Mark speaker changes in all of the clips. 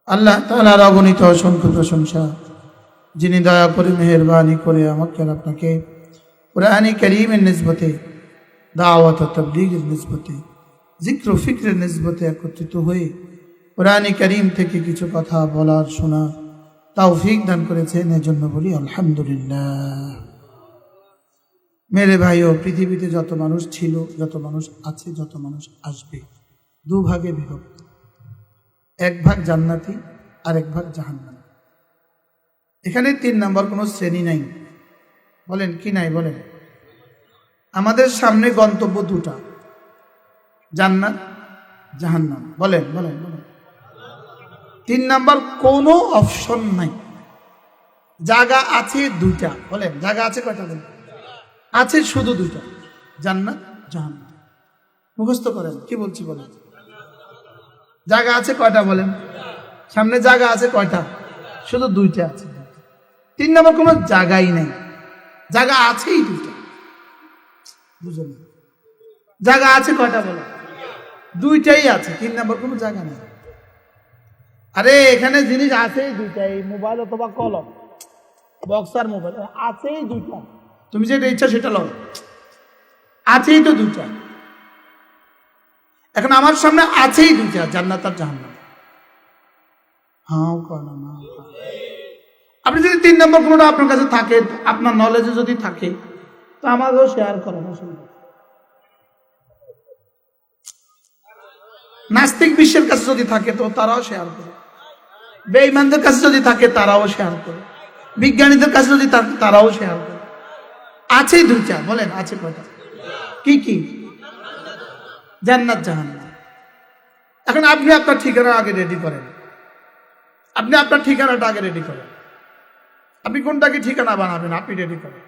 Speaker 1: আল্লাহ তাআলার অগণিত অসংখ্য প্রশংসা, যিনি দয়া করে মেহেরবানি করে আমাকে আর আপনাকে কুরআনে কারীমের নিসবতে, দাওয়াত ও তাবলীগের নিসবতে, জিক্র ও ফিক্রের নিসবতে একত্রিত হয়ে কুরআনে কারীম থেকে কিছু কথা বলার শোনার তৌফিক দান করেছেন। এজন্য বলি আলহামদুলিল্লাহ। মেরে ভাইও, পৃথিবীতে যত মানুষ ছিল, যত মানুষ আছে, যত মানুষ আসবে, দুভাগে বিভক্ত। এক ভাগ জান্নাতি আর এক ভাগ জাহান্নামী। এখানে 3 নম্বর কোনো শ্রেণী নাই। বলেন কি নাই? বলেন। আমাদের সামনে গন্তব্য দুটা, জান্নাত, জাহান্নাম। বলেন বলেন বলেন। 3 নম্বর কোনো অপশন নাই। জায়গা আছে দুইটা। বলেন, জায়গা আছে কয়টা? বলেন। আছে শুধু দুইটা, জান্নাত, জাহান্নাম। মুখস্থ করেন, কি বলছি বলেন। জায়গা আছে কয়টা? বলেন। সামনে জায়গা আছে কয়টা? শুধু দুইটা আছে। 3 নম্বর কোনো জায়গাই নেই। জায়গা আছেই দুইটা। বুঝলেন? জায়গা আছে কয়টা? বলেন। দুইটাই আছে, 3 নম্বর কোনো জায়গা নেই। আরে এখানে জিনিস আছেই দুইটাই, মোবাইল অথবা কলম, বক্সার মোবাইল আছেই দুইটা। তুমি যেটা ইচ্ছা সেটা লও, আছেই তো দুইটা। এখন আমার সামনে আছেই দুইটা, জান্নাত আর জাহান্নাম। হ্যাঁ কনা না। আপনি যদি 3 নম্বর কোনটা আপনার কাছে থাকে, আপনার নলেজে যদি থাকে, তো আমাকেও শেয়ার করেন। নাস্তিক বিশ্বের কাছে যদি থাকে তো তারাও শেয়ার করে, বেঈমানদের কাছে যদি থাকে তারাও শেয়ার করে, বিজ্ঞানীদের কাছে যদি থাকে তারাও শেয়ার করে। আছেই দুইটা। বলেন আছে কয়টা? কি কি? জান্নাত, জাহান্নাম। এখন আপনি আপনার ঠিকানা আগে রেডি করেন। আপনি আপনার ঠিকানাটা আগে রেডি করেন। আপনি কোনটাকে ঠিকানা বানাবেন আপনি রেডি করেন।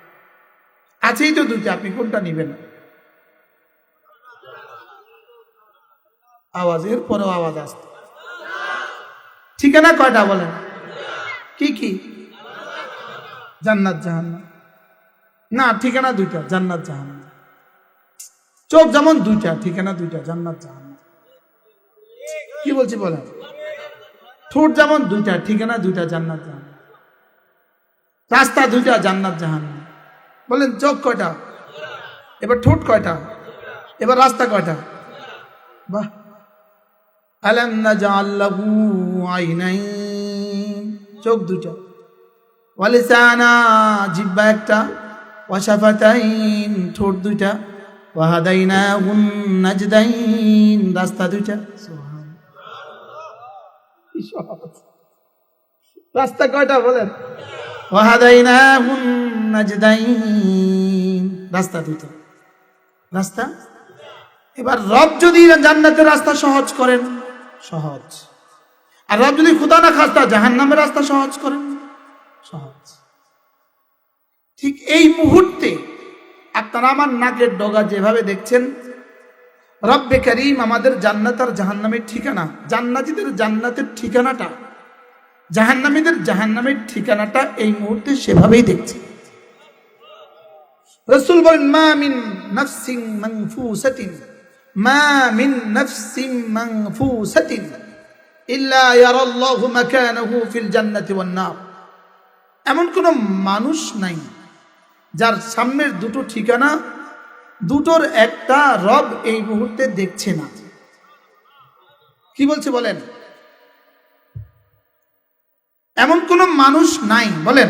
Speaker 1: আছেই তো দুইটা, আপনি কোনটা নিবেন? আওয়াজের পরেও আওয়াজ আসছে। ঠিকানা কয়টা? বলেন। কি কি? জান্নাত, জাহান্নাম। না, ঠিকানা দুইটা, জান্নাত, জাহান্নাম। চোখ যেমন দুইটা, ঠিকানা দুইটা, জান্নাত, জাহান্নাম। কি বলছি বলেন। ঠোঁট যেমন দুইটা, ঠিকানা দুইটা, জান্নাত, জাহান্নাম। রাস্তা দুইটা, জান্নাত, জাহান্নাম। বলেন চোখ কয়টা? এবার ঠোঁট কয়টা? এবার রাস্তা কয়টা? বাহ। আলাম নাজআল লাহু আইনাইন, চোখ দুইটা। ওয়া লিসানা, জিহ্বা একটা। ওয়া শাফাতাইন, ঠোঁট দুইটা। ওয়া হাদাইনাহুন নাজদাইন, রাস্তা দুইটা। রাস্তা কয়টা? বলেন। ওয়া হাদাইনাহুন নাজদাইন, রাস্তা দুইটা। রাস্তা। এবার রব যদি জান্নাতের রাস্তা সহজ করেন, সহজ। আর রব যদি খুদা না খাস্তা জাহান্নামের রাস্তা সহজ করেন, সহজ। ঠিক এই মুহূর্তে আপনারা আমার নাকের ডগা যেভাবে দেখছেন, রব্বে কারীম আমাদের জান্নাত আর জাহান্নামের ঠিকানা, জান্নাতীদের জান্নাতের ঠিকানাটা, জাহান্নামীদের জাহান্নামের ঠিকানাটা এই মুহূর্তে সেভাবেই দেখছে। রাসূল বলেন, মা মিন নাফসিন মানফুসাতিন, মা মিন নাফসিন মানফুসাতিন ইল্লা ইয়ারাল্লাহু মাকানাহু ফিল জান্নাতি ওয়ান নার। এমন কোন মানুষ নাই যার সামনের দুটো ঠিকানা, দুটোর একটা রব এই মুহূর্তে দেখছে না। কি বলছে বলেন? এমন কোন মানুষ নাই, বলেন,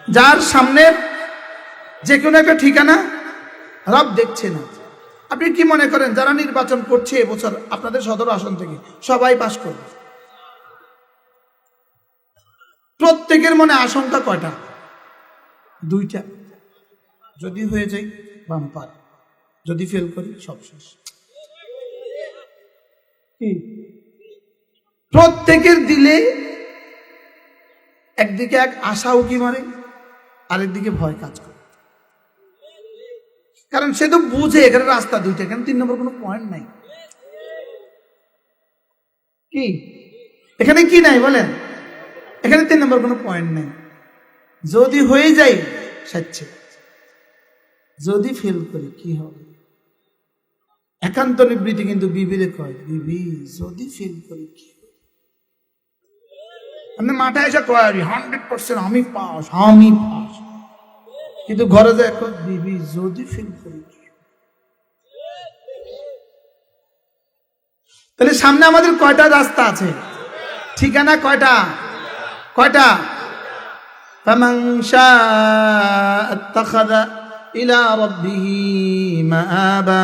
Speaker 1: যার সামনের যে কোনো একটা ঠিকানা রব দেখছে না। আপনি কি মনে করেন যারা নির্বাচন করছে এবছর আপনাদের সদর আসন থেকে সবাই পাস করবে? প্রত্যেকের মনে আশঙ্কা কয়টা? দুইটা। যদি হয়ে যায় বাম্পার, যদি ফেল করি সব শেষ। কি? প্রত্যেকের দিলে একদিকে এক আশা উকি মারে, আরেকদিকে ভয় কাজ করে। কারণ সে তো বুঝে এখানে রাস্তা দুইটা, এখানে 3 নম্বর কোনো পয়েন্ট নাই। কি এখানে কি নাই? বলেন। এখানে 3 নম্বর কোনো পয়েন্ট নাই। যদি হয়ে যায় সাচ্ছে, যদি ফেল করি কি হবে? একান্ত নিবৃত্তি কিন্তু বিবিরে কয়, বিবি যদি ফেল করি কি হবে? আপনি মাঠে এসে কয় 100% আমি পাস। কিন্তু ঘরে যে এখন বিবি যদি ফিল করি, তাহলে সামনে আমাদের কয়টা রাস্তা আছে? ঠিকানা কয়টা? ফামান শাআ আত্তাখাযা ইলা রাব্বিহি মাআবা।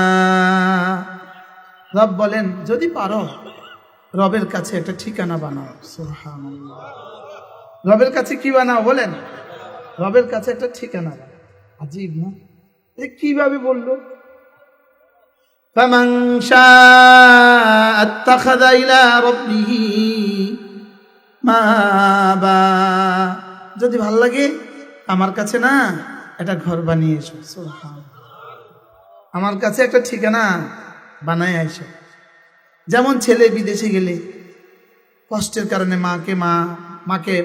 Speaker 1: রব বলেন যদি পারো রবের কাছে একটা ঠিকানা বানাও। সুবহানাল্লাহ। রবের কাছে কি বানাও বলেন? রবের কাছে একটা ঠিকানা বানাও। আজীব না? কিভাবে বললো? ফামান শাআ আত্তাখাযা ইলা রাব্বিহি মাআবা। যদি ভাল লাগে আমার কাছে না একটা ঘর বানিয়ে এসো। সুবহানাল্লাহ। আমার কাছে একটা ঠিকানা বানায় আইসো। যেমন ছেলে বিদেশে গেলে কষ্টের কারণে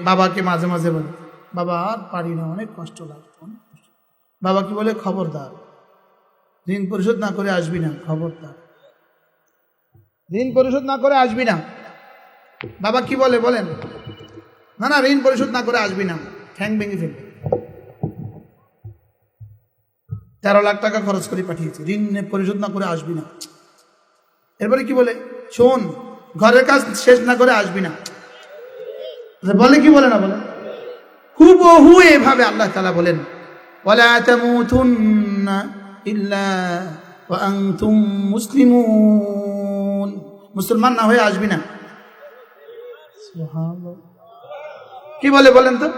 Speaker 1: বাবাকে মাঝে মাঝে বলে, বাবা আর পারি না, অনেক কষ্ট লাগে। বাবা কি বলে? খবরদার, ঋণ পরিশোধ না করে আসবি না। খবরদার, ঋণ পরিশোধ না করে আসবি না। বাবা কি বলে বলেন? না, ঋণ পরিশোধ না করে আসবি না, ঠ্যাং ভেঙে ফেলবে। 13 লাখ টাকা খরচ করে পাঠিয়েছে, ঋণ পরিশোধ না করে আসবি না। এরপরে কি বলে? শোন, ঘরের কাজ শেষ না করে আসবি না। বলে কি বলে না বলে? হুবহু এভাবে আল্লাহ তাআলা বলেন, ওয়ালা তামুতুন্না ইল্লা ওয়া আনতুম মুসলিমুন। মুসলমান না হয়ে আসবি না। সুবহানাল্লাহ। কি বলে বলেন তো?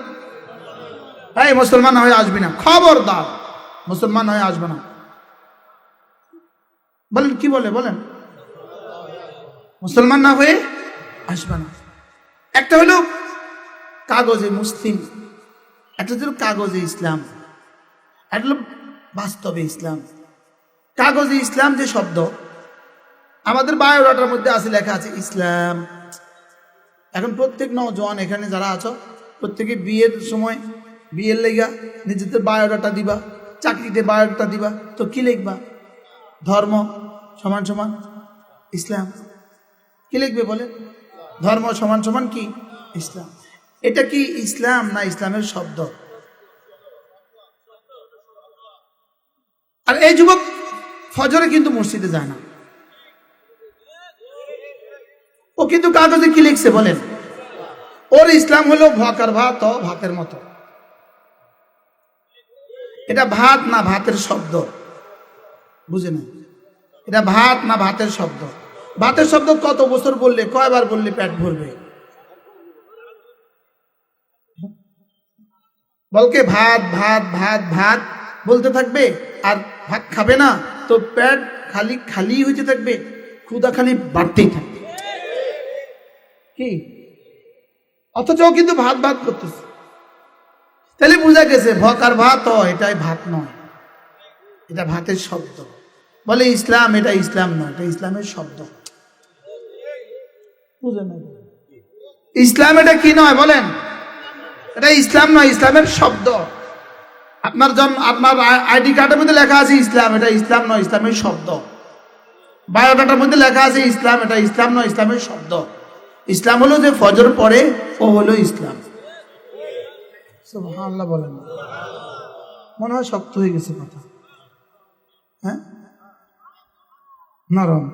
Speaker 1: এই মুসলমান না হয়ে আসবি না, খবরদার, মুসলমান হয়ে আসবে না। বলেন কি বলে বলেন? মুসলমান না হয়ে আসবে না। একটা হলো কাগজে মুসলিম, একটা হলো কাগজে ইসলাম, একটা হলো বাস্তবে ইসলাম। কাগজে ইসলাম যে শব্দ আমাদের বায়োডাটার মধ্যে আছে, লেখা আছে ইসলাম। এখন প্রত্যেক নওজোয়ান এখানে যারা আছো, প্রত্যেকে বিয়ের সময় বিয়ের লেগা নিজেদের বায়োডাটা দিবা, চাকরিতে বায়োডাটা দিবা, তো কি লিখবা? ধর্ম সমান সমান ইসলাম। কি লিখবে বলে? ধর্ম সমান সমান কি? ইসলাম। এটা কি ইসলাম না ইসলামের শব্দ? আর এই যুবক ফজরে কিন্তু মসজিদে যায় না, ও কিন্তু কাগজে কি লিখছে বলেন? ওর ইসলাম হলো ভাকার ভাত, ভাতের মতো। এটা ভাত না ভাতের শব্দ, বুঝে না? এটা ভাত না ভাতের শব্দ। ভাতের শব্দ কত বছর বললে, কয়বার বললে পেট ভরবে? বলকে ভাত ভাত ভাত ভাত বলতে থাকবে, আর ভাত খাবে না তো পেট খালি খালি হইতে থাকবে, ক্ষুধা খালি বাড়তেই থাকবে। কি? অথচ কিন্তু ভাত ভাত করতেছে। তাহলে বুঝা গেছে ভকার ভাত, এটাই ভাত নয়, এটা ভাতের শব্দ। বলে ইসলাম, এটা ইসলাম নয়, এটা ইসলামের শব্দ। বুঝে না? ইসলাম এটা কি নয় বলেন? এটা ইসলাম নয়, ইসলামের শব্দ। আপনার আইডি কার্ডের মধ্যে লেখা আছে ইসলাম, এটা ইসলাম নয়, ইসলামের শব্দ। বায়োডাটার মধ্যে লেখা আছে ইসলাম, এটা ইসলাম নয়, ইসলামের শব্দ। ইসলাম হলো যে ফজর পড়ে, ও হলো ইসলাম। সুবহানাল্লাহ বলেন। মনে হয় শক্ত হয়ে গেছে কথা, হ্যাঁ? নরম।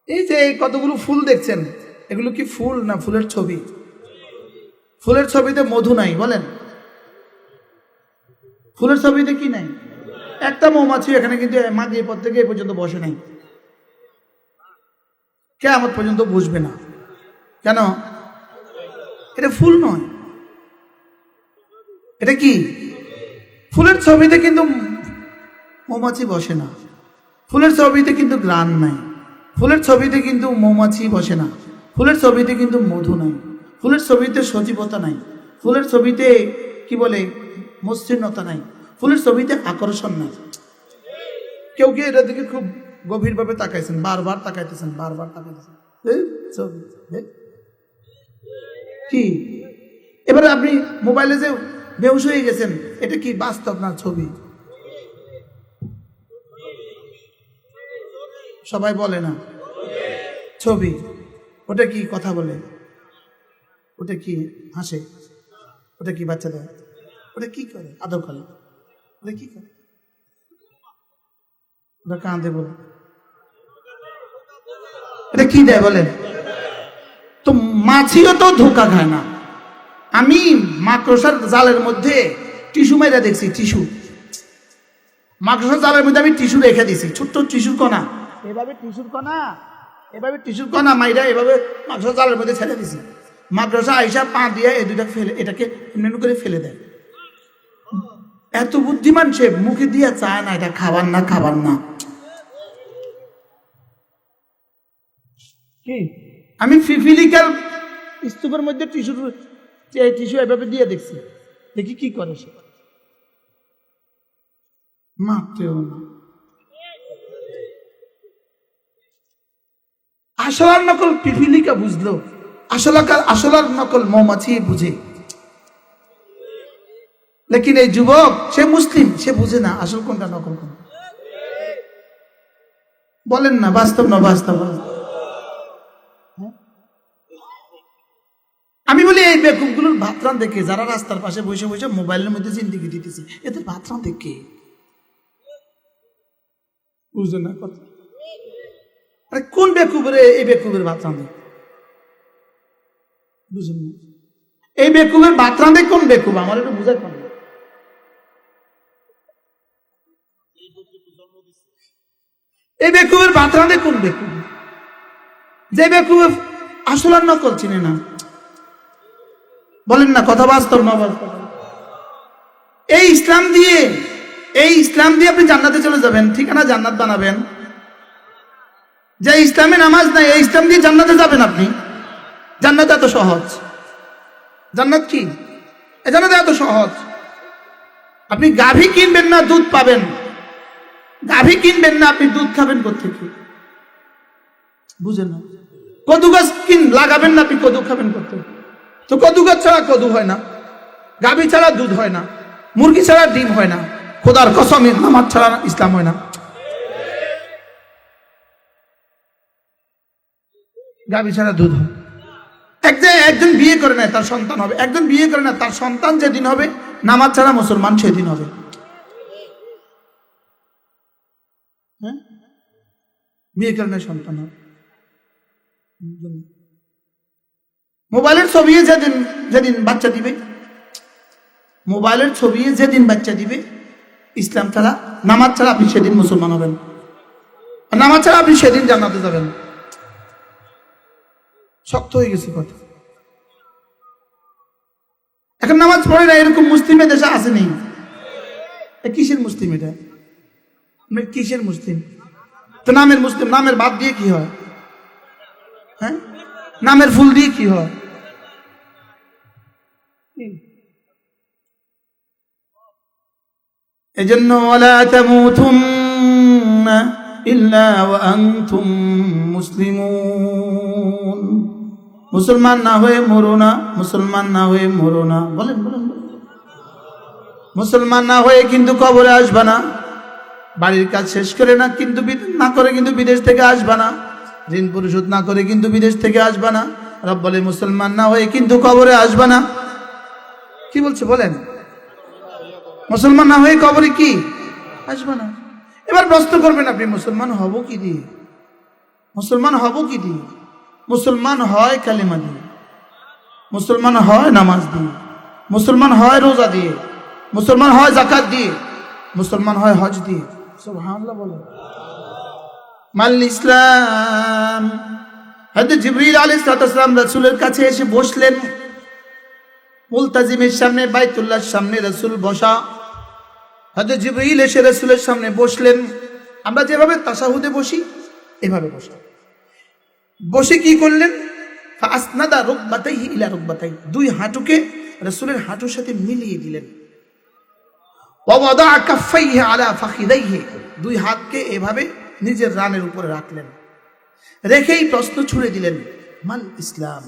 Speaker 1: এই যে কতগুলো ফুল দেখছেন, এগুলো কি ফুল না ফুলের ছবি? ফুলের ছবিতে মধু নাই বলেন? ফুলের ছবিতে কি নাই? একটা মৌমাছি এখানে কিন্তু মাঝে পর থেকে এ পর্যন্ত বসে নাই, কিয়ামত পর্যন্ত বসবে না। কেন? এটা ফুল নয়, এটা কি? ফুলের ছবিতে কিন্তু মৌমাছি বসে না, ফুলের ছবিতে কিন্তু গ্রাণ নাই, ফুলের ছবিতে কিন্তু মৌমাছি বসে না, ফুলের ছবিতে কিন্তু মধু নাই, ফুলের ছবিতে সজীবতা নাই, ফুলের ছবিতে কি বলে মসৃণতা নাই, ফুলের ছবিতে আকর্ষণ নাই। কেউ কেউ এটার দিকে খুব গভীরভাবে তাকাইছেন, বারবার তাকাইতেছেন, বারবার তাকাইতেছেন। কি এবারে আপনি মোবাইলে যে বেহুশ হয়ে গেছেন, এটা কি বাস্তব না ছবি? সবাই বলে না ছবি, ওটা কি কথা বলে? ওটা কি হাসে? ওটা কি বাচ্চা দেয়? ওটা কি করে? আদর করে? ওটা কি করে? ওটা কাঁদে বলে? এটা কি দেয় বলেন? তো মাছিও তো ধোকা খায় না। আমি মাকড়সার জালের মধ্যে টিস্যু মাইরা দেখছি, টিস্যু মাকড়সার জালের মধ্যে আমি টিস্যু রেখে দিছি, ছোট্ট টিস্যুর কণা, এভাবে টিস্যুর কণা মাইরা এভাবে মাকড়সার জালের মধ্যে ছেড়ে দিছি। মাকড়সা আইসা পা দিয়ে এই দুইটা ফেলে, এটাকে এমনি করে ফেলে দেয়। এত বুদ্ধিমান সে, মুখে দিয়ে চায় না এটা খাবার না, খাবার না। কি আমি ফিলিকার স্তূপের মধ্যে টিস্যু এভাবে দিয়ে দেখছি, দেখি কি করে সে। মাত্রেও না। আসলার নকল পিপিলিকা বুঝলো, আসলার নকল মৌমাছি বুঝে। লেকিন এই যুবক সে মুসলিম, সে বুঝে না আসল কোনটা নকল কোনটা। বলেন না বাস্তব না বাস্তব? আমি বলি এই বেকুবগুলোর ভাতরান দেখে, যারা রাস্তার পাশে বসে বসে মোবাইলের মধ্যে জিন্দিগি দিতেছে, এদের ভাতরান দেখে বুঝে না কথা। আরে কোন বেকুবের এই বেকুবের ভাতরান দেখে বুঝেন না? এই বেকুবের ভাতরান দেখে কোন বেকুব? আমার একটু বুঝাই পারে। এই বেকুবের ভাতরান দেখে কোন বেকুব? যে বেকুবের আসল নকল চিনে না। বলেন না কথা বাস্তব না বাস্তব? এই ইসলাম দিয়ে আপনি জান্নাতে চলে যাবেন, ঠিকানা জান্নাত বানাবেন। যে ইসলামে নামাজ নাই, এই ইসলাম দিয়ে জান্নাতে যাবেন আপনি। জান্নাত এত সহজ। জান্নাত কি? জান্নাত এত সহজ। আপনি গাভী কিনবেন না, দুধ পাবেন। গাভী কিনবেন না, আপনি দুধ খাবেন কোত্থেকে? বুঝেন না? কদু গাছ লাগাবেন না, আপনি কদু খাবেন কোত্থেকে? তো কদু গাছ ছাড়া কদু হয় না, গাভী ছাড়া দুধ হয় না, মুরগি ছাড়া ডিম হয় না, খোদার কসম নামাজ ছাড়া ইসলাম হয় না। গাভী ছাড়া দুধ হয়। একজন বিয়ে করে নেয়, তার সন্তান হবে। একজন বিয়ে করে না, তার সন্তান যেদিন হবে নামাজ ছাড়া মুসলমান সেদিন হবে। হ্যাঁ, বিয়ে করে নেয় সন্তান হবে। মোবাইলের ছবি যেদিন বাচ্চা দিবে, মোবাইলের ছবি যেদিন বাচ্চা দিবে, ইসলাম ছাড়া নামাজ ছাড়া আপনি সেদিন মুসলমান হবেন, আর নামাজ ছাড়া আপনি সেদিন জান্নাতে যাবেন। শক্ত হয়ে গেছে কথা। এখন নামাজ পড়ে না এরকম মুসলিমের দেশে আসেনি। কিসের মুসলিম এটা? কিসের মুসলিম? তো নামের মুসলিম। নামের বাদ দিয়ে কি হয়? হ্যাঁ, নামের ফুল দিয়ে কি হয়? এজন্য ওয়ালা তামুতুন্না ইল্লা ওয়া আনতুম মুসলিমুন। মুসলমান না হয়ে মরো না, মুসলমান না হয়ে মরো না। বলেন বলেন। মুসলমান না হয়ে কিন্তু কবরে আসবা না, বাড়ির কাজ শেষ করে না কিন্তু না করে কিন্তু বিদেশ থেকে আসবা না, ঋণ পরিশোধ না করে কিন্তু বিদেশ থেকে আসবা না। রব বলে মুসলমান না হয়ে কিন্তু কবরে আসবা না। কি বলছে বলেন? মুসলমান না হয়ে কবরে কি আসবা না। এবার প্রশ্ন করবেন আপনি, মুসলমান হব কি দিয়ে? মুসলমান হব কি দিয়ে? মুসলমান হয় কালিমা দিয়ে, মুসলমান হয় নামাজ দিয়ে, মুসলমান হয় রোজা দিয়ে, মুসলমান হয় যাকাত দিয়ে, মুসলমান হয় হজ দিয়ে। সুবহানাল্লাহ বলেন। মাল ইসলাম। হযরত জিবরিল আলাইহিস সালাম রাসূলের কাছে এসে বসলেন। মুলতাজিমের সামনে, বাইতুল্লাহর সামনে রাসূল বসা। হযরত জিবরিল এসে রাসূলের সামনে বসলেন। আমরা যেভাবে তাশাহুদে বসি এভাবে বসা। বসে কি করলেন? ফাসনাদা রুকবাতাইহি ইলা রুকবাতাই, দুই হাঁটুকে রাসূলের হাঁটুর সাথে মিলিয়ে দিলেন। ওয়া ওয়াদা কাফাইহি আলা ফাখিদাইহি, দুই হাতকে এভাবে নিজের রানের উপরে রাখলেন। রেখেই প্রশ্ন ছুড়ে দিলেন, মাল ইসলাম।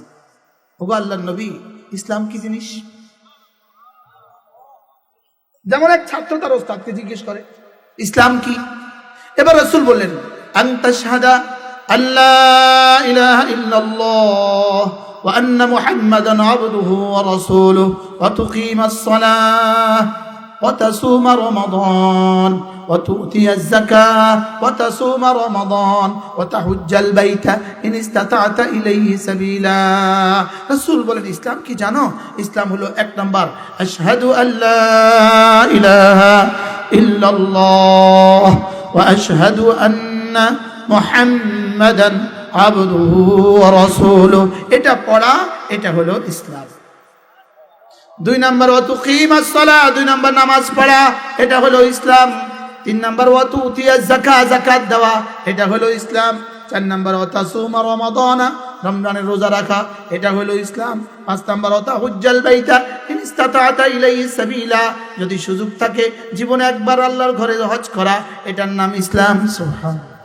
Speaker 1: ওগো আল্লাহর নবী, ইসলাম কি জিনিস? যেমন এক ছাত্র তার ওস্তাদকে জিজ্ঞেস করে ইসলাম কি। এবার রাসূল বললেন, আন তাশহাদা আল্লা ইলাহা ইল্লাল্লাহ وأن محمدا عبده ورسوله وتقيم الصلاة وتصوم رمضان وتؤتي الزكاة وتصوم رمضان وتحج البيت إن استطعت إليه سبيلا رسول বলেন ইসলাম কি জানো ইসলাম হলো এক নাম্বার আশহাদু আল্লা ইলাহা ইল্লাল্লাহ ওয়া আশহাদু আন্না মুহাম্মাদান আবদুহু ওয়া রাসূলুহু এটা পড়া এটা হলো ইসলাম দুই নাম্বার ওয়া তুকিমাস সালাহ দুই নাম্বার নামাজ পড়া এটা হলো ইসলাম তিন নাম্বার ওয়া তুতিয়াজ যাকাত যাকাত দেওয়া এটা হলো ইসলাম চার নাম্বার ওয়া তাসুমা রমাদান রমজানের রোজা রাখা এটা হলো ইসলাম পাঁচ নাম্বার ওয়া তাহুজ্জাল বাইতা ইন ইসতাতা'তা ইলাইহি সাবিলা যদি সুযোগ থাকে জীবনে একবার আল্লাহর ঘরে হজ করা এটার নাম ইসলাম সুবহানাল্লাহ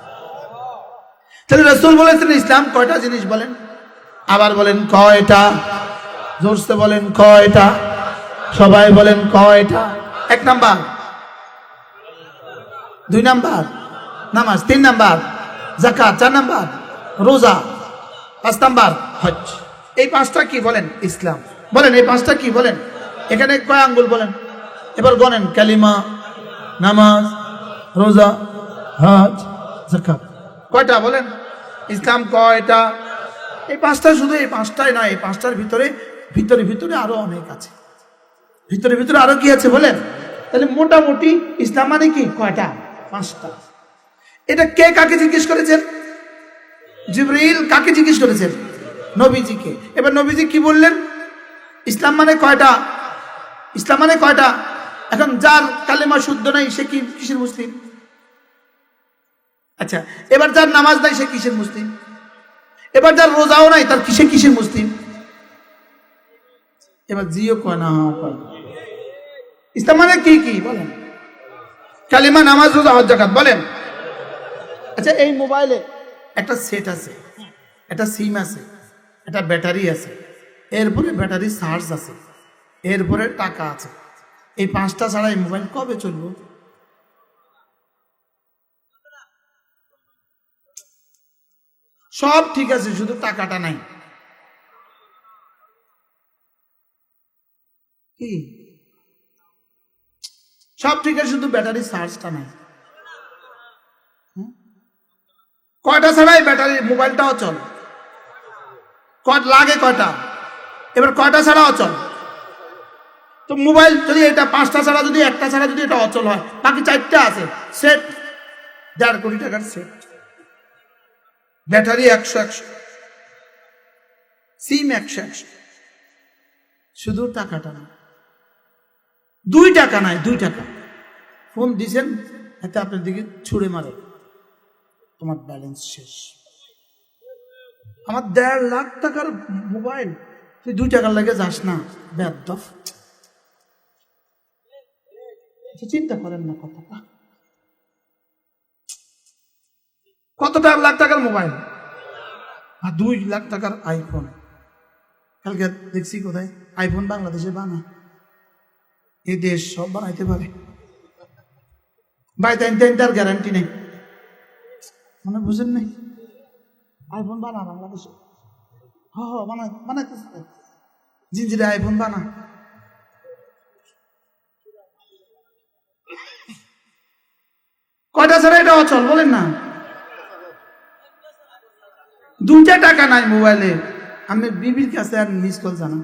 Speaker 1: তাহলে রাসূল বলেছেন ইসলাম কয়টা জিনিস বলেন আবার বলেন কয়টা জোরসে বলেন কয়টা সবাই বলেন কয়টা এক নাম্বার দুই নাম্বার নামাজ তিন নাম্বার যাকাত চার নাম্বার রোজা পাঁচ নাম্বার হজ এই পাঁচটা কি বলেন ইসলাম বলেন এই পাঁচটা কি বলেন এখানে কয় আঙ্গুল বলেন এবার গণেন কালিমা নামাজ রোজা হজ যাকাত কয়টা বলেন ইসলাম কয়টা এই পাঁচটা শুধু এই পাঁচটাই নয় এই পাঁচটার ভিতরে ভিতরে ভিতরে আরো অনেক আছে ভিতরে ভিতরে আরো কি আছে বলেন তাহলে মোটামুটি ইসলাম মানে কি কয়টা পাঁচটা এটা কে কাকে জিজ্ঞেস করেছেন জিবরিল কাকে জিজ্ঞেস করেছেন নবীজিকে এবার নবীজি কি বললেন ইসলাম মানে কয়টা ইসলাম মানে কয়টা এখন যার কালেমা শুদ্ধ নাই সে কি কিসের মুসলিম আচ্ছা এবার যার নামাজ নাই সে কিসের মুসলিম এবার যার রোজাও নাই তার কিসের মুসলিম এবার জিও কয় না ইসলাম মানে কি কি বলেন কালিমা নামাজ রোজা হজ যাকাত বলেন আচ্ছা এই মোবাইলে একটা সেট আছে একটা সিম আছে একটা ব্যাটারি আছে এরপরে ব্যাটারি চার্জ আছে এরপরে টাকা আছে এই পাঁচটা ছাড়া এই মোবাইল কবে চলবে সব ঠিক আছে শুধু টাকাটা নাই কি সব ঠিক আছে শুধু ব্যাটারি চার্জটা নাই কয়টা ছাড়াই ব্যাটারি মোবাইলটা অচল লাগে কয়টা এবার কয়টা ছাড়া অচল তো মোবাইল যদি এটা পাঁচটা ছাড়া যদি একটা ছাড়া যদি এটা অচল হয় বাকি চারটা আছে সেট 1.5 কোটি টাকার সেট ব্যাটারি 100 সিম 100 শুধু টাকাটা না 2 টাকা নাই 2 টাকা ফোন দিছেন এতে আপনার দিকে ছুড়ে মারে তোমার ব্যালেন্স শেষ আমার 1.5 লাখ টাকার মোবাইল তুই 2 টাকার লাগে যাস না বেয়াদব চিন্তা করেন না কথাটা কতটা লাখ টাকার মোবাইল আর 2 লাখ টাকার আইফোন কালকে দেখছি কোথায় আইফোন বাংলাদেশে বানায় এই দেশ সব বানাইতে পারে ভাই তার গ্যারান্টি নেই মানে বুঝেন নাই আইফোন বানা বাংলাদেশে বানাইতে জিঞ্জিরে আইফোন বানা কয়টা ছাড়া এটা অচল বলেন না 2 টাকা নাই মোবাইলে আমি বিবির কাছে আর মিস কল জানা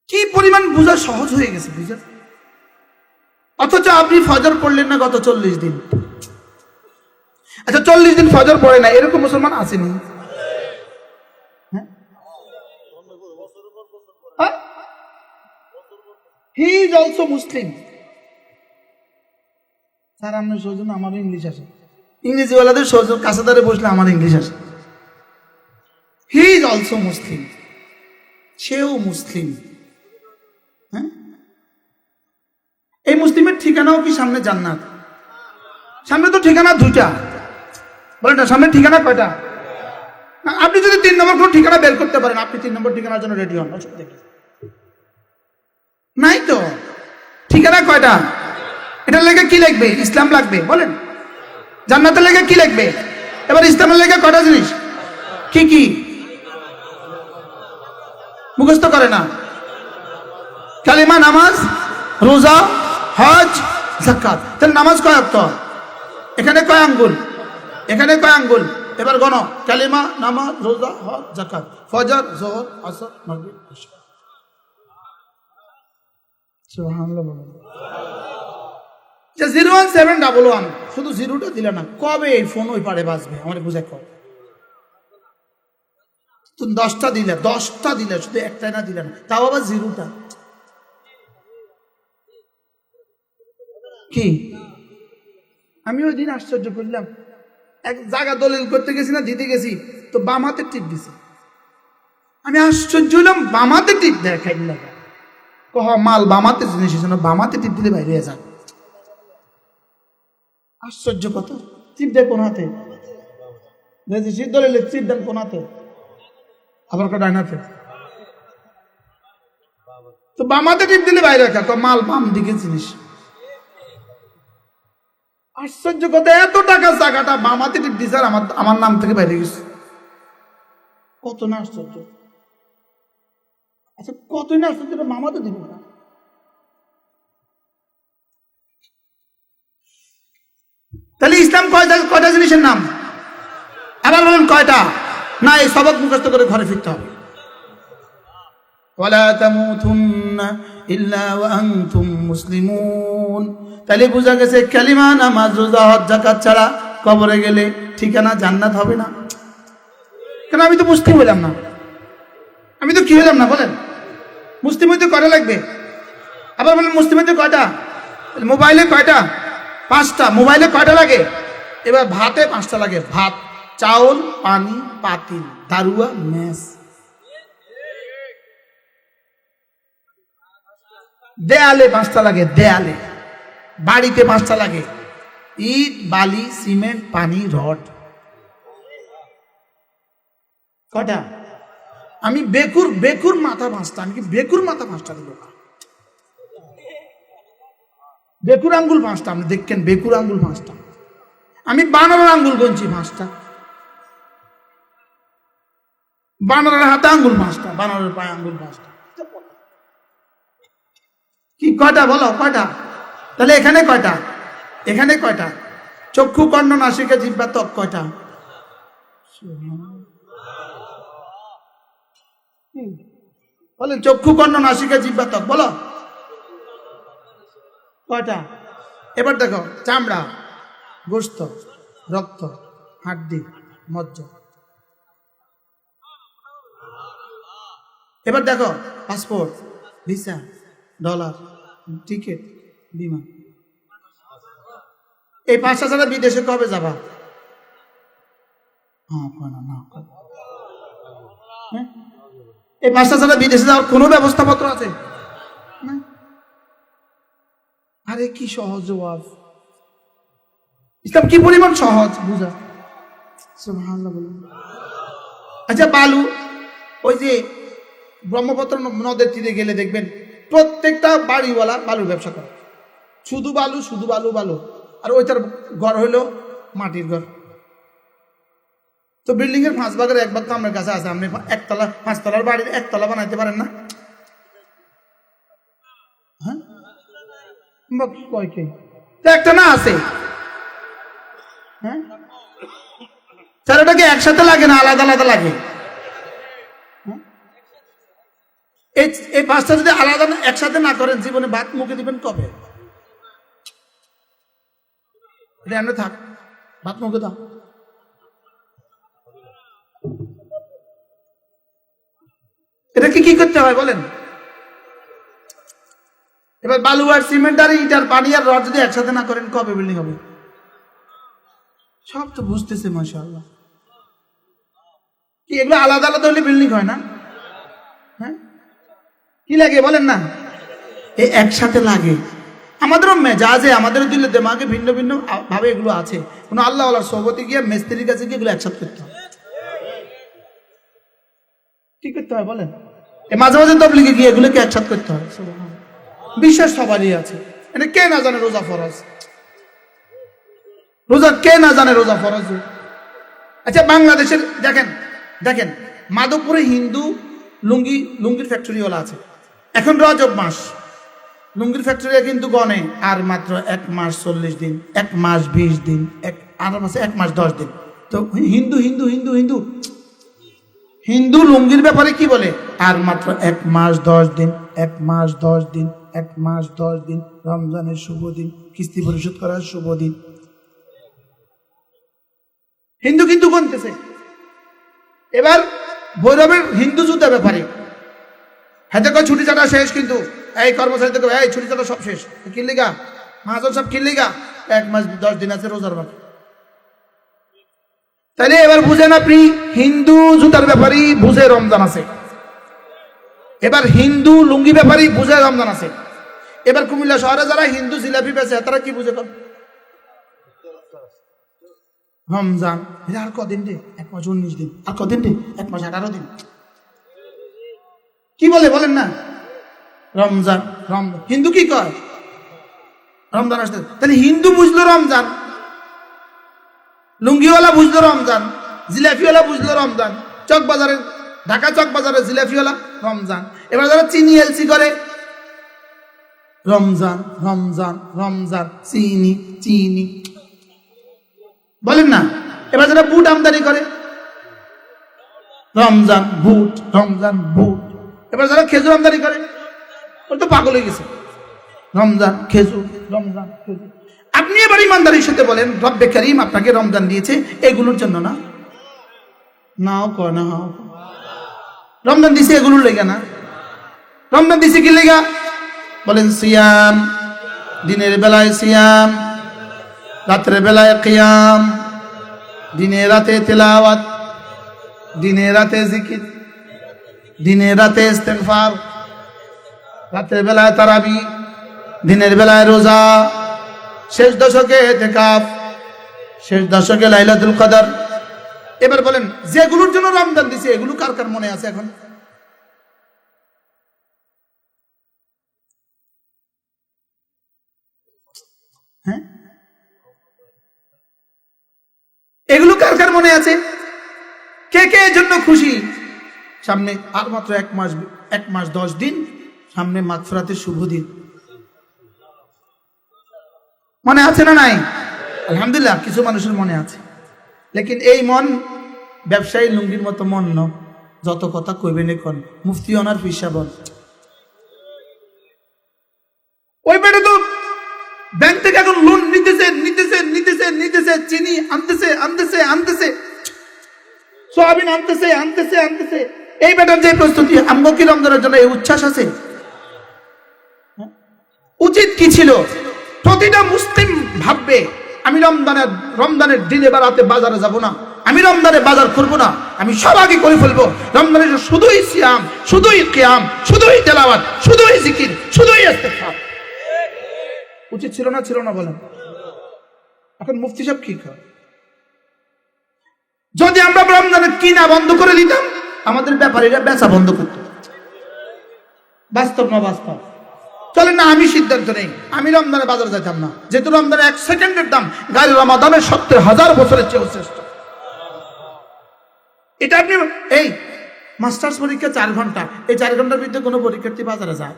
Speaker 1: কি পরিমাণ বোঝা সহজ হয়ে গেছে বুঝা অথচ আপনি ফজর পড়লেন না গত 40 দিন আচ্ছা 40 দিন ফজর পড়ে না এরকম মুসলমান আসেনি he is also Muslim sir আপনার সৌজন আমার ইংলিশ আসে ইংরেজিওয়ালাদের সৌজন কাছাদারে বসলে আমার ইংলিশ আসে হি ইজ অলসো মুসলিম সেও মুসলিম হ্যাঁ এই মুসলিমের ঠিকানাও কি সামনে জান্নাত সামনে তো ঠিকানা 2টা বলেন না সামনে ঠিকানা কয়টা আপনি যদি 3 নম্বর কোন ঠিকানা বের করতে পারেন আপনি 3 নম্বর ঠিকানার জন্য রেডি হন নাই তো ঠিকানা কয়টা এটার লেগে কি লাগবে ইসলাম লাগবে বলেন জান্নাতের লেগে কি লাগবে এবার ইসলামের লেগে কয়টা জিনিস মুখস্থ করে না। কালিমা, নামাজ, রোজা, হজ, যাকাত। তাহলে নামাজ কয় ওয়াক্ত? এখানে কয় আঙ্গুল? এখানে কয় আঙ্গুল? এবার গণ। কালিমা, নামাজ, রোজা, হজ, যাকাত, ফজর, যোহর, আসর, মাগরিব, ইশা। সুবহানাল্লাহ বলেন। 01711 শুধু জিরোটা দিলে না, কবে এই ফোন ওই পারে বাজবে আমার বুঝে কবে? তুমি 10টা দিলে, 10টা দিলে, শুধু একটাই না দিলে না, তাও আবার জিরোটা। কি আমি ওই দিন আশ্চর্য করলাম, এক জায়গা দলিল করতে গেছি না, দিতে গেছি, তো বাম হাতে টিপ দিছে। আমি আশ্চর্য হইলাম, বাম হাতে টিপ দেখাই লাগা কহ মাল বাম হাতে জিনিস, বাম হাতে টিপ দিলে বাইরে যাক। আশ্চর্য কত! টিপ দেয় কোন হাতে? দলিলের টিপ দেন কোন হাতে? আবার ডাইন হাতে। তো বাম হাতে টিপ দিলে বাইরে রাখা, মাল বাম দিকে জিনিস। আশ্চর্য কথা, এত টাকা জায়গাটা বাম হাতে টিপ দিছে, আর আমার নাম থেকে বাইরে গেছে। কত না আশ্চর্য! আচ্ছা কতই না আশ্চর্য, বাম হাতে দিব না। তাহলে ইসলাম কয়টা জিনিসের নাম? আবার বলেন কয়টা? না, এই সবক মুখস্থ করে ঘরে ফিরতে হবে। ওয়ালা তামুতুন্না ইল্লা ওয়া আনতুম মুসলিমুন। তাহলে বোঝা গেছে কালিমা, নামাজ, রোজা, হজ, যাকাত ছাড়া কবরে গেলে ঠিকানা জান্নাত হবে না। কেন? আমি তো মুসলিম হইলাম না। আমি তো কি হইলাম না বলেন? মুসলিম হইতে কয়টা লাগবে? আবার বলেন মুসলিম হইতে কয়টা? মোবাইলে কয়টা? 5টা। মোবাইলে কয়টা লাগে? এবার ভাতে 5টা লাগে। ভাত, চাউল, পানি, পাতিল, দারুয়া, মেস। দেয়ালে 5টা লাগে। দেয়ালে। বাড়িতে 5টা লাগে। ইট, বালি, সিমেন্ট, পানি, রড। কয়টা? আমি বেকুর মাথা 5টা। আমি কি বেকুর মাথা 5টা দিব না? বেকুর আঙ্গুল 5টা। আপনি দেখেন বেকুর আঙ্গুল 5টা। আমি বানরের আঙ্গুল গনছি 5টা। বানরের হাতে আঙ্গুল 5টা, বানরের পায়ে আঙ্গুল 5টা। কি কয়টা বলো? কয়টা? তাহলে এখানে কয়টা? এখানে কয়টা? চক্ষু, কর্ণ, নাসিকা, জিহ্বা, ত্বক কয়টা? বলেন চক্ষু, কর্ণ, নাসিকা, জিহ্বা, ত্বক বলো কয়টা? এবার দেখো, চামড়া, গোশত, রক্ত, হাড্ডি, মজ্জা। এবার দেখো পাসপোর্ট, ভিসা, ডলার, টিকিট, বিমান। এই 5টা ছাড়া বিদেশে কবে যাবা? এই 5টা ছাড়া বিদেশে যাওয়ার কোনো ব্যবস্থাপত্র আছে? আরে কি সহজ ওয়াজ! ইসলাম কি পরিমাণ সহজ বুঝা। সুবহানাল্লাহ বলুন। আচ্ছা বালু, ওই যে ব্রহ্মপুত্র নদের তীরে গেলে দেখবেন প্রত্যেকটা বাড়িওয়ালা বালুর ব্যবসা করে। শুধু বালু, শুধু বালু, বালু। আর ওইটার ঘর হইলো মাটির ঘর। তো বিল্ডিং এর 5 ভাগের 1 ভাগ তো আপনার কাছে আছে। আপনি 5 তলার বাড়ির 1 তলা বানাইতে পারেন না? হ্যাঁ, একটা না আছে। হ্যাঁ, চারটাকে একসাথে লাগে না, আলাদা আলাদা লাগে। এই 5টা যদি আলাদা একসাথে না করেন, জীবনে ভাত মুখে দিবেন কবে? এমনি থাক, ভাত মুখে দাও। এটাকে কি করতে হয় বলেন? এবার বালু আর সিমেন্ট আর ইট আর পানি আর রড যদি একসাথে না করেন কবে বিল্ডিং হবে? সব তো বুঝতেছে মাশাআল্লাহ। কি এগুলো আলাদা আলাদা হলে বিল্ডিং হয় না? হ্যাঁ, কি লাগে বলেন না? এই একসাথে লাগে। আমাদেরও মেজাজে, আমাদেরও দিলে দেমাগে ভিন্ন ভিন্ন ভাবে এগুলো আছে। কোনো আল্লাহ আল্লাহর সোহবতে গিয়ে মিস্ত্রির কাছে গিয়ে এগুলো একসাথে করতে হয়। কি করতে হয় বলেন? মাঝে মাঝে তবলিগে গিয়ে এগুলোকে একসাথে করতে হয়। বিশ্বাস সবারই আছে। এটা কে না জানে রোজা ফরজ? রোজা কে না জানে রোজা ফরজ? আচ্ছা বাংলাদেশের দেখেন, মাধবপুরে হিন্দু লুঙ্গির ফ্যাক্টরিওয়ালা আছে। এখন রজব মাস, লুঙ্গির ফ্যাক্টরি কিন্তু গনে আর মাত্র 1 মাস 40 দিন, 1 মাস 20 দিন, 1 মাসে 1 মাস 10 দিন। তো হিন্দু লুঙ্গির ব্যাপারে কি বলে? আর মাত্র 1 মাস 10 দিন, 1 মাস 10 দিন, 1 মাস 10 দিন, রমজানের শুভ দিন, কিস্তি পরিশোধ করার শুভ দিন। হিন্দু কিন্তু গনতেছে। এবার ভৈরবের হিন্দু জুতা ব্যাপারে হাতে কয় ছুটি চাটা শেষ, কিন্তু এই কর্মচারীদের কয় এই ছুটি চাটা সব শেষ, কিনলিগা মাহাজন সব কিনলিগা, 1 মাস 10 দিন আছে রোজার বাকি। তাইলে এবার বুঝেন আপনি, হিন্দু জুতার ব্যাপারী বুঝে রমজান আছে, এবার হিন্দু লুঙ্গি ব্যাপারী বুঝে রমজান আছে। এবার কুমিল্লা শহরে যারা হিন্দু জিলাপি বেচে তারা কি বুঝে রমজান? আর কদিন রে? 1 মাস 19 দিন। আর কদিন রে? 1 মাস 18 দিন। কি বলে বলেন না? রমজান। হিন্দু কি কয়? রমজান আসতে। তাহলে হিন্দু বুঝলো রমজান, লুঙ্গিওয়ালা বুঝলো রমজান, জিলাপিওয়ালা বুঝলো রমজান, ঢাকা চক বাজারে জিলাপিওয়ালা রমজান। এবার যারা চিনি এলসি করে রমজান রমজান রমজান, চিনি বলেন না। এবার যারা বুট আমদানি করে রমজান বুট, রমজান বুট। এবার যারা খেজুর আমদানি করে ওর তো পাগল হয়ে গেছে, রমজান খেজুর, রমজান খেজুর। আপনি এবার ইমানদারির সাথে বলেন, রব্বে কারীম আপনাকে রমজান দিয়েছে এগুলোর জন্য না? নাও কয় না, রমজান দিছে এগুলোর লেগা না? রমজান দিছে কি লেগা? বলেন সিয়াম, দিনের বেলায় সিয়াম, রাতের বেলায় কিয়াম, দিনে রাতে তেলাওয়াত, দিনে রাতে জিকির, দিনে রাতে ইস্তেগফার, রাতের বেলায় তারাবি, দিনের বেলায় রোজা, শেষ দশকে ইতিকাফ, শেষ দশকে লাইলাতুল কদর। এবার বলেন, যেগুলোর জন্য রমজান দিছে এগুলো কার কার মনে আছে এখন? হ্যাঁ, এগুলো কার কার মনে আছে? কে কে এর জন্য খুশি? সামনে আর মাত্র 1 মাস 10 দিন, সামনে মাগফিরাতের শুভ দিন। মনে আছে না নাই? আলহামদুলিল্লাহ, কিছু মানুষের মনে আছে। লেকিন এই মন ব্যবসায়ী লুঙ্গির মতো মন ন, যত কথা কইবেন এখন মুফতি ওনার ফিসা বল। ওই বেটা তো ব্যাংক থেকে এখন লোন নিতেছে, চিনি আনতেছে, সোয়াবিন আনতেছে। এই বেটার যে প্রস্তুতি, আমগো কি রমজানের জন্য এই উচ্ছ্বাস আছে? উচিত কি ছিল? প্রতিটা মুসলিম ভাববে, আমি রমজানের দিনে বা রাতে বাজারে যাব না, আমি রমজানে বাজার করব না, আমি সব আগে করে ফেলবো। রমজানে শুধুই সিয়াম, শুধুই কিয়াম, শুধুই তেলাওয়াত, শুধুই জিকির, শুধুই ইস্তেগফার। উচিত ছিল না বলেন? এখন মুফতি সাহেব কি করে? যদি আমরা রমজানে কিনা বন্ধ করে দিতাম, আমাদের ব্যাপারীরা বেচা বন্ধ করত। বাস্তব না বাস্তব? চলে না, আমি সিদ্ধান্ত নেই, আমি রমজানে বাজারে যেতাম না, যেহেতু রমজানে 1 সেকেন্ডের দাম গায়ে রমাদানের 70,000 বছরের চেয়ে শ্রেষ্ঠ। এটা আপনি এই মাস্টার্স পরীক্ষা 4 ঘন্টা, এই 4 ঘন্টার ভিতরে কোনো পরীক্ষার্থী বাজারে যায়?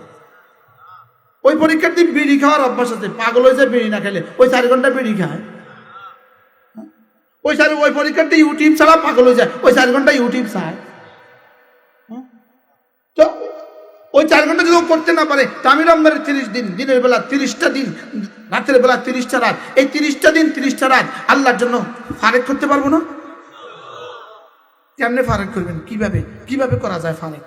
Speaker 1: ওই পরীক্ষার্থী বিড়ি খাওয়ার অভ্যাস আছে, পাগল হয়ে যায় বিড়ি না খেলে, ওই 4 ঘন্টা বিড়ি খায়। ওই পরীক্ষার্থী ইউটিউব ছাড়া পাগল হয়ে যায়, ওই 4 ঘন্টা ইউটিউব চায়। তো ওই 4 ঘন্টা যদি করতে না পারে, তা আমি রমজানের 30 দিন, দিনের বেলা 30টা দিন, রাতের বেলা 30টা রাত, এই 30টা দিন 30টা রাত আল্লাহর জন্য ফারেক করতে পারবো না? কেমনে ফারেক করবেন? কিভাবে করা যায় ফারেক?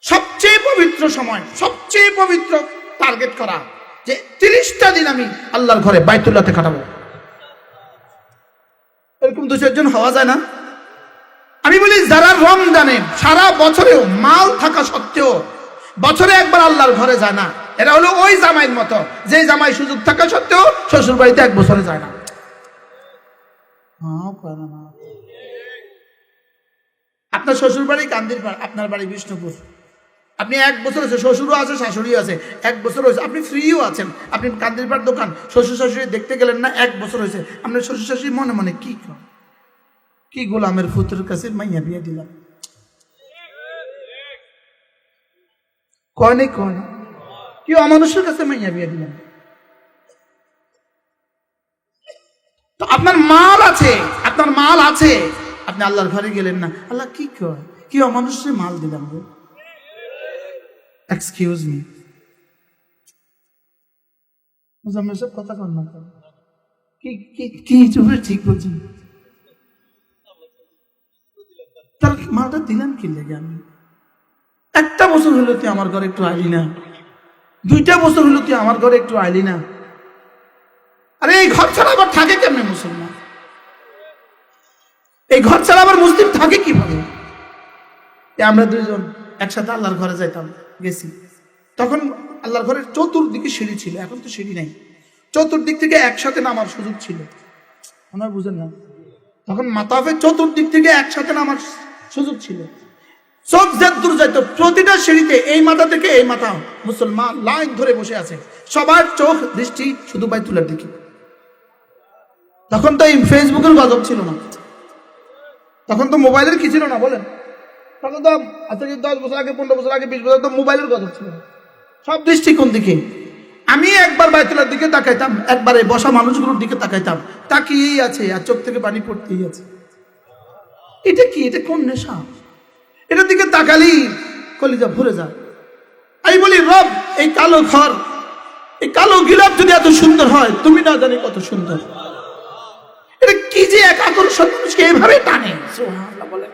Speaker 1: সবচেয়ে পবিত্র সময়, সবচেয়ে পবিত্র টার্গেট করা যে 30টা দিন আমি আল্লাহর ঘরে বাইতুল্লাহতে কাটাবো। এরকম 2-4 জন হওয়া যায় না? আমি বলি, যারা রমজানে সারা বছরেও মাল থাকা সত্ত্বেও বছরে একবার আল্লাহর ঘরে যায় না, এরা হলো ওই জামাইয়ের মতো, যে জামাই সুযোগ থাকা সত্ত্বেও শ্বশুর বাড়িতে 1 বছরে যায় না। আপনার শ্বশুর বাড়ি কান্দিরপাড়, আপনার বাড়ি বিষ্ণুপুর, আপনি 1 বছর হয়েছে, শ্বশুরও আছে শাশুড়িও আছে, 1 বছর হয়েছে, আপনি ফ্রিও আছেন, আপনি কান্দিরপাড় দোকান শ্বশুর শাশুড়ি দেখতে গেলেন না, 1 বছর হয়েছে, আপনার শ্বশুর শাশুড়ি মনে মনে কি গোলামের ফুতুর কাছে মাইয়া বিয়ে দিলাম, কয় নাই কয় না, কেউ অমানুষের কাছে মাইয়া বিয়ে দিলেন। তো আপনার মাল আছে, আপনার মাল আছে, আপনি আল্লাহর ঘরে গেলেন না, আল্লাহ কি কয়, কি অমানুষের মাল দিলাম গো? এক্সকিউজ মি, সব কথা কন না, কি কি কি চুপে ঠিক বলছেন, তার মালটা দিলাম কি লেগে? আমি একটা বছর হলো তুই আমার ঘরে একটু আইলি না, 2টা বছর হলো তুই আমার ঘরে একটু আইলি না। আরে এই ঘর ছাড়া আবার থাকে কেমনে মুসলমান? এই ঘর ছাড়া আবার মুসলিম থাকে কিভাবে? আমরা 2জন একসাথে আল্লাহর ঘরে যাইতাম, গেছি, তখন আল্লাহর ঘরের চতুর্দিকে সিঁড়ি ছিল, এখন তো সিঁড়ি নাই, চতুর্দিক থেকে একসাথে নামার সুযোগ ছিল, মনে হয় বুঝেন না? তখন মাতাফের চতুর্দিক থেকে একসাথে নামার সুযোগ ছিল, চোখ যতদূর যাইতো প্রতিটা সিঁড়িতে এই মাথা থেকে এই মাথা মুসলমান লাইন ধরে বসে আছে, সবার চোখ দৃষ্টি শুধু বাইতুলের দিকে। তখন তো এই ফেসবুকের গজব ছিল না, তখন তো মোবাইলের কি ছিল না বলেন, তখন তো আজকে 10 বছর আগে, 15 বছর আগে, 20 বছর তো মোবাইলের গজব ছিল না, সব দৃষ্টি কোন দিকে? আমি একবার বাইতুলের দিকে তাকাইতাম, একবারে বসা মানুষগুলোর দিকে তাকাইতাম, তাকিয়েই আছে আর চোখ থেকে পানি পড়তেই আছে। এটা কি? এটা কোন নেশা? এটার দিকে তাকালেই কলিজা ভরে যায়। আমি বলি রব, এই কালো ঘর, এই কালো গিলাপ যদি এত সুন্দর হয়, তুমি না জানি কত সুন্দর। এটা কি যে এক আকর্ষণ মানুষকে এভাবে টানে, সুবহানাল্লাহ বলে।